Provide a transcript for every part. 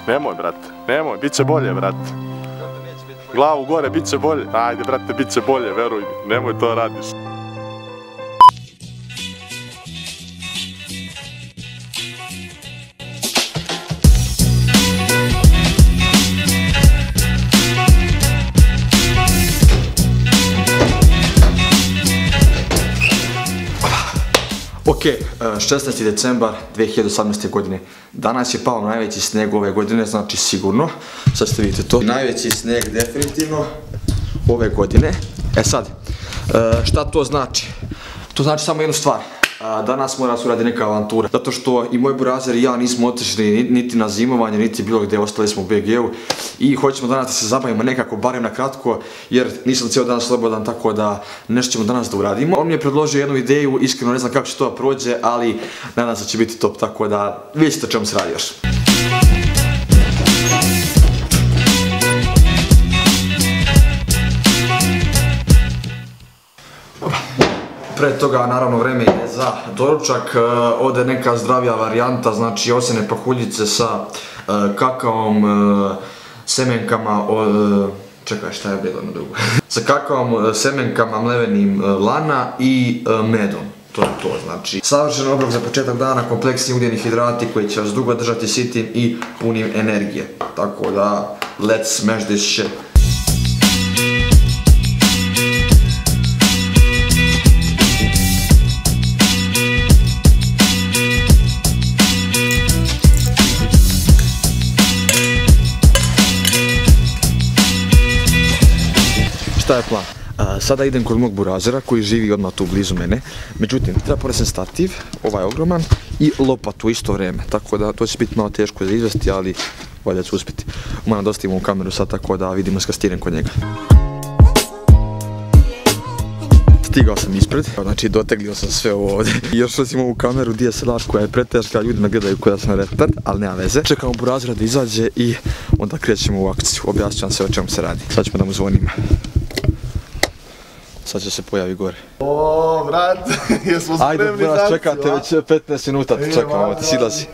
Nemoj, brate, nemoj, bit će bolje, brate. Glavu gore, bit će bolje. Ajde, brate, bit će bolje, veruj mi, nemoj to radiš. Ok, 16. decembar 2018. godine. Danas je pao najveći sneg ove godine, znači sigurno. Sad ćete vidjeti to. Najveći sneg definitivno ove godine. E sad, šta to znači? To znači samo jednu stvar. Danas mora se uraditi neka avantura. Zato što i moj burazer i ja nismo otišli niti na zimovanje, niti bilo gdje, ostali smo u BG-u. I hoćemo danas da se zabavimo nekako, barem na kratko, jer nisam cijel dan slobodan, tako da nešto ćemo danas da uradimo. On mi je predložio jednu ideju, iskreno ne znam kako će to prođe, ali nadam se da će biti top, tako da vidjet ćete o čemu se radi još. Pre toga naravno vreme je za doručak, ovdje neka zdravija varijanta, znači ovsene pahuljice sa kakaom, semenkama od... Čekaj, šta je bilo na drugo? Sa kakaom, semenkama, mlevenim lana i medom. To je to, znači. Savršen obrok za početak dana, kompleksni ugljen hidrati koji će vas dugo držati sitim i punim energije. Tako da, let's smash this shit. Šta je plan? Sada idem kod mog burazera koji živi odmah tu blizu mene. Međutim, treba ponesem stativ, ovaj ogroman, i lopatu u isto vrijeme. Tako da to će biti malo teško za izvesti, ali valjda ću uspjeti. Moram dostaviti mu kameru sad, tako da vidimo s kad stignem kod njega. Stigao sam ispred, znači doteglio sam sve ovo ovdje. I još sam ovu kameru DSLR koja je preteška, ljudi me gledaju koja sam retard, ali nema veze. Čekamo burazera da izađe i onda krećemo u akciju. Objasnit ću vam sve o čemu se radi. Sad ćemo da mu zvonimo. Sad će se pojavi gore. O, brat, jesmo spremni za akciju, a? Ajde, buraz, čekate već 15 minuta, čekamo, ti silazi.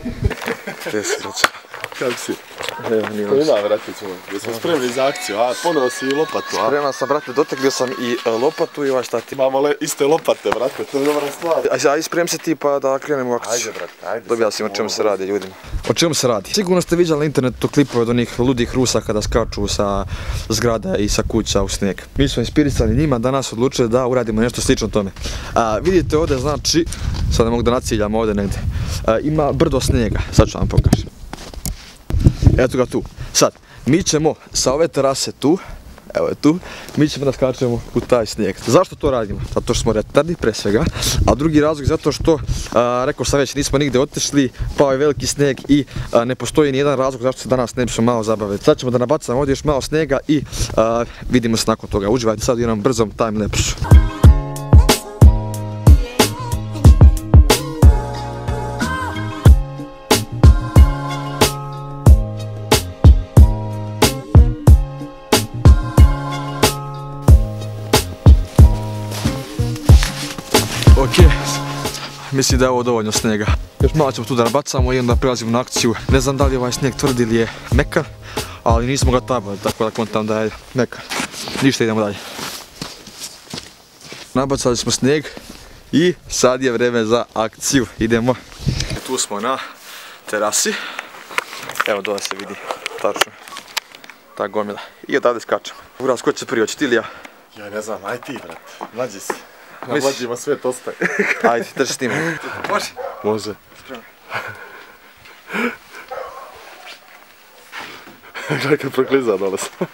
Gdje si, reća? Kako si? Evo, nije Ima, brate, čuo. Jesmo spremni za akciju, a? Ponovo si i lopatu, a? Spreman sam, brate, doteglio sam i lopatu i ovaj štativ. Imamo iste lopate, brate, to je dobra stvar. Ajde, sprem se ti pa da krenemo u akciju. Ajde, brate, ajde. Dobija si o čemu se radi ljudima. O čemu se radi? Sigurno ste vidjeli na internetu klipove od onih ludih Rusa kada skaču sa zgrada i sa kuća u snijeg. Mi smo inspirisani njima, danas odlučili da uradimo nešto slično tome. Vidite ovdje, znači, sad ne mogu da naciljam ovdje negdje, ima brdo snijega, sad ću vam pokažem. Eto ga tu. Sad, mi ćemo sa ove terase tu, evo je tu, mi ćemo da skačemo u taj snijeg. Zašto to radimo? Zato što smo retardi pre svega, a drugi razlog zato što, rekao sam već, nismo nigde otišli, pao je veliki snijeg i ne postoji ni jedan razlog zašto se danas ne bismo malo zabaviti. Sad ćemo da nabacamo ovdje još malo snijega i vidimo se nakon toga. Uživajte sad u jednom brzom timelapsu. Ok, mislim da je ovo dovoljno snijega. Još malo ćemo tu da nabacamo i onda prelazimo na akciju. Ne znam da li je ovaj snijeg tvrd ili je mekan, ali nismo ga tabali, tako da kontam da je mekan. Ništa, idemo dalje. Nabacali smo snijeg i sad je vreme za akciju. Idemo. Tu smo na terasi. Evo dole se vidi tačno ta gomila. I odavde skačemo. Uraz, ko će prije, hoće ti ili ja? Ja ne znam, aj ti, brate, mlađi si. Mlađima svijet ostaje. Ajde, drži s tim. Može? Može. Spremno. Gledaj kad prokliza dole sam.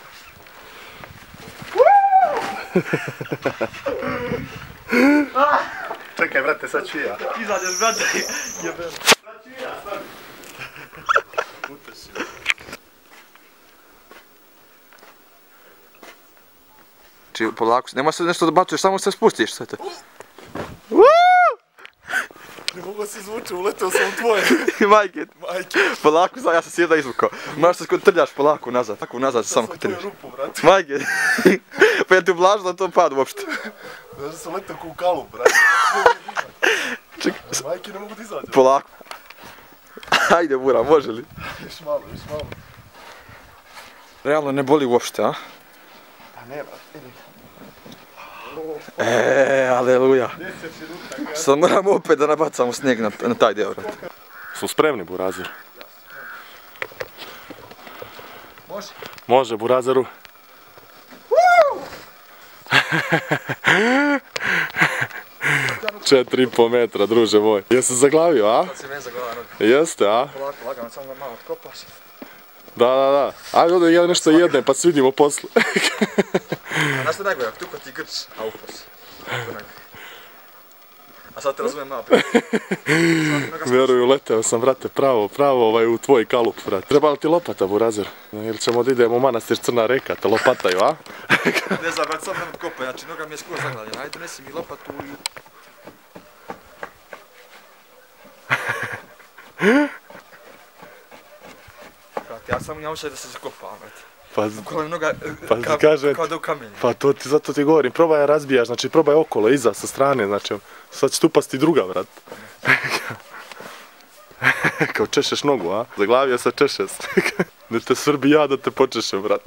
Čekaj, brate, sad ću ja. Izađeš, brate, jebem. Sad ću ja, sad. Či polako, nema se nešto da bacuješ, samo se spustiš sve te. Ne mogu se izvući, uleteo sam u tvoje. Majke, polako, ja sam sjeda izvukao. Moraš se trljaš polako nazad, tako nazad samo kad trljaš. Majke, pa je ti ublažno da to padu uopšte. Znaš da sam letao ko u kalu, brate. Čekaj, Majke, ne mogu da izađem. polako. Ajde Bura, može li? Još malo. Realno ne boli uopšte, a? Pa ne, brat. Aleluja. Sad moramo opet da nabacamo snijeg na taj dio, vrat. Smo spremni, Burazer? Može. Može, Burazeru. 4,5 metra, druže moj. Jesi zaglavio, a? Sad si me zaglavio. Jeste, a? Polako, lagano, samo da malo otkopaš. Da. Ajde, ovdje ja nešto jednem, pa se vidimo posle. Znaš što najgore, ako tuko ti grč, a upos. A sad te razumijem malo prije. Vjeruju, leteo sam, vrate, pravo u tvoj kalup, vrate. Treba li ti lopata, Burazer? Ili ćemo da idemo u manastir Crna reka, te lopataju, a? Ne znam, brat, sam ne odkopaj, znači noga mi je skoro zaglavljena. Ajde, donesi mi lopatu i... Brate, ja sam njavušaj da se zakopavam, brate. Okolo mi noga kao da u kamenju. Pa zato ti govorim, probaj ja razbijaš, znači probaj okolo, iza, sa strane, znači sad će tu pasti druga, vrat. Kao češeš nogu, a? Zaglavio se češeš. Ne te svrbi ja da te počešem, vrat.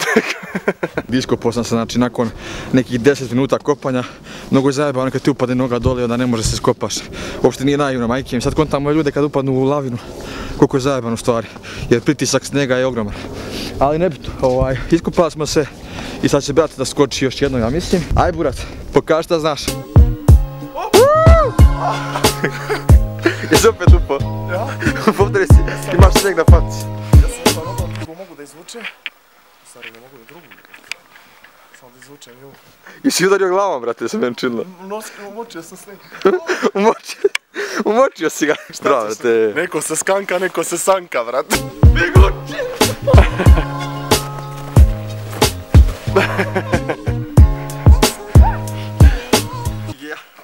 Iskopao sam se, znači nakon nekih 10 minuta kopanja, mnogo je zajebano kad ti upadne noga dole, onda ne može se skopaš. Uopšte nije naivno, majke mi. Sad kontam moje ljude kad upadnu u lavinu, koliko je zajebano u stvari, jer pritisak snijega je ogroman. Ali nebitno, iskopali smo se i sad će brat da skoči još jedno, ja mislim. Aj Burat, pokaži šta znaš. Jesi opet upao? Ja? Povdari si, imaš snijeg na faci. Ja sam upao nogom, ko mogu da izvučem. Stari, ne mogu da drugu. Samo da izvučem nju. Jesi udario glavom, brate, se meni činilo. Umočio sam snijeg. Umočio si ga. Šta brate? Neko se skanka, neko se sanka, vrat.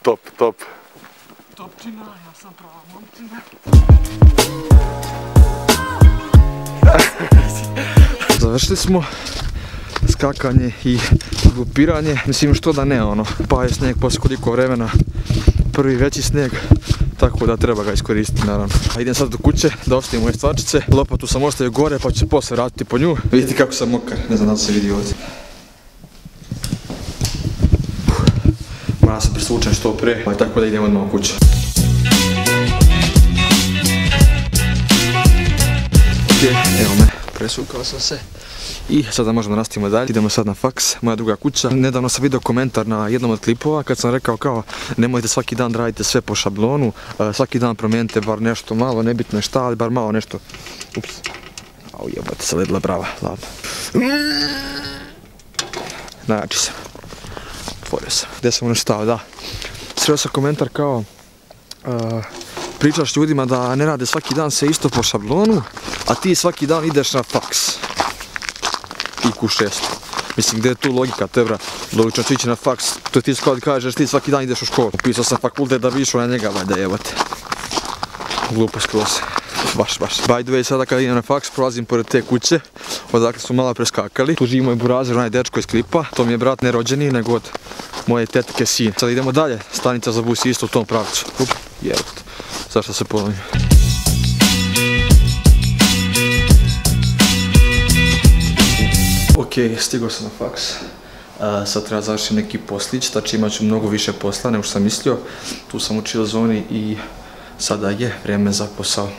Top. Topčina, ja sam prava momčina. Završili smo skakanje i glupiranje, mislim što da ne ono, pa je snijeg poslije koliko vremena, prvi veći snijeg, tako da treba ga iskoristiti naravno. A idem sad do kuće da ostavim moje stvarčice, lopatu sam ostavio gore pa ću se poslije vratiti po nju. Vidite kako sam mokar, ne znam da li se vidi ovdje. Moram se presvučem što pre, tako da idem odmah u kuću. Evo me, presvukao sam se i sada možemo nastavimo dalje. Idemo sad na faks, moja druga kuća. Nedavno sam vidio komentar na jednom od klipova kad sam rekao kao nemojte svaki dan da radite sve po šablonu, svaki dan promijenite bar nešto malo, nebitno je šta, ali bar malo nešto. Ups, au jebate se ledla brava, ladno. Najjači sam, otvorio sam, gdje sam ono stao, da. Sreo sam komentar kao pričaš ljudima da ne rade svaki dan sve isto po šablonu, a ti svaki dan ideš na faks. I Q6. Mislim, gdje je tu logika, tebra? Logično će ići na faks, to ti skoro kažeš ti svaki dan ideš u školu. Upisao sam fakultet da bi išao na njega, valjda jebate. Glupo skroz. Baš. By the way, sada kad idem na faks, prolazim pored te kuće, odakle smo malo preskakali. Tu živi moj Burazer, onaj dečko iz klipa. To mi je brat ne rođeni, nego od moje tetke sin. Sad idemo dalje, stanica za bus isto u tom pravcu. Jebate. Zašto se polovim? Ok, stigao sam na faks. Sad treba završiti neki poslić, znači imat ću mnogo više posla nego što sam mislio. Tu sam u chill zoni i sada je vrijeme za posao.